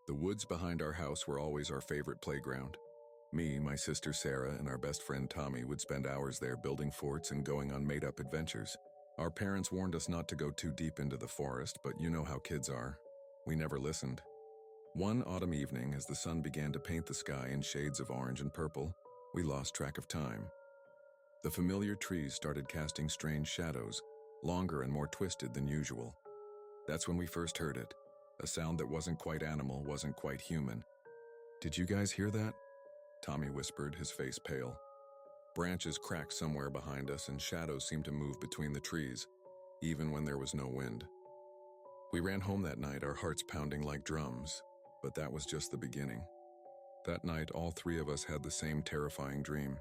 The woods behind our house were always our favorite playground. Me, my sister Sarah, and our best friend Tommy would spend hours there building forts and going on made-up adventures. Our parents warned us not to go too deep into the forest, but you know how kids are. We never listened. One autumn evening, as the sun began to paint the sky in shades of orange and purple, we lost track of time. The familiar trees started casting strange shadows, longer and more twisted than usual. That's when we first heard it. A sound that wasn't quite animal, wasn't quite human. "Did you guys hear that?" Tommy whispered, his face pale. Branches cracked somewhere behind us and shadows seemed to move between the trees, even when there was no wind. We ran home that night, our hearts pounding like drums, but that was just the beginning. That night, all three of us had the same terrifying dream.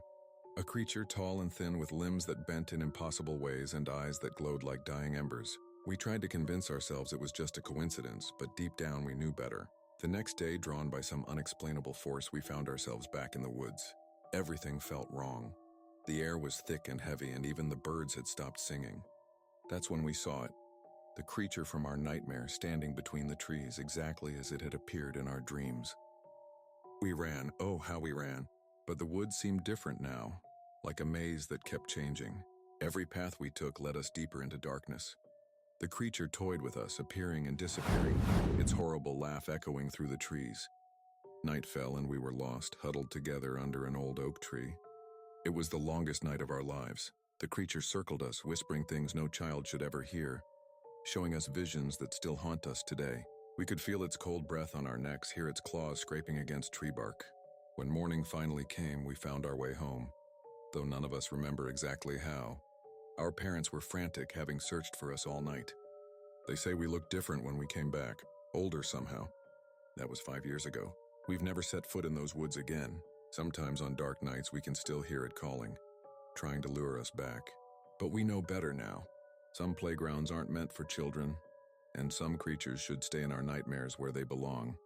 A creature tall and thin with limbs that bent in impossible ways and eyes that glowed like dying embers. We tried to convince ourselves it was just a coincidence, but deep down we knew better. The next day, drawn by some unexplainable force, we found ourselves back in the woods. Everything felt wrong. The air was thick and heavy, and even the birds had stopped singing. That's when we saw it. The creature from our nightmare standing between the trees, exactly as it had appeared in our dreams. We ran, oh how we ran. But the woods seemed different now, like a maze that kept changing. Every path we took led us deeper into darkness. The creature toyed with us, appearing and disappearing, its horrible laugh echoing through the trees. Night fell and we were lost, huddled together under an old oak tree. It was the longest night of our lives. The creature circled us, whispering things no child should ever hear, showing us visions that still haunt us today. We could feel its cold breath on our necks, hear its claws scraping against tree bark. When morning finally came, we found our way home, though none of us remember exactly how. Our parents were frantic, having searched for us all night. They say we looked different when we came back, older somehow. That was 5 years ago. We've never set foot in those woods again. Sometimes on dark nights we can still hear it calling, trying to lure us back. But we know better now. Some playgrounds aren't meant for children, and some creatures should stay in our nightmares where they belong.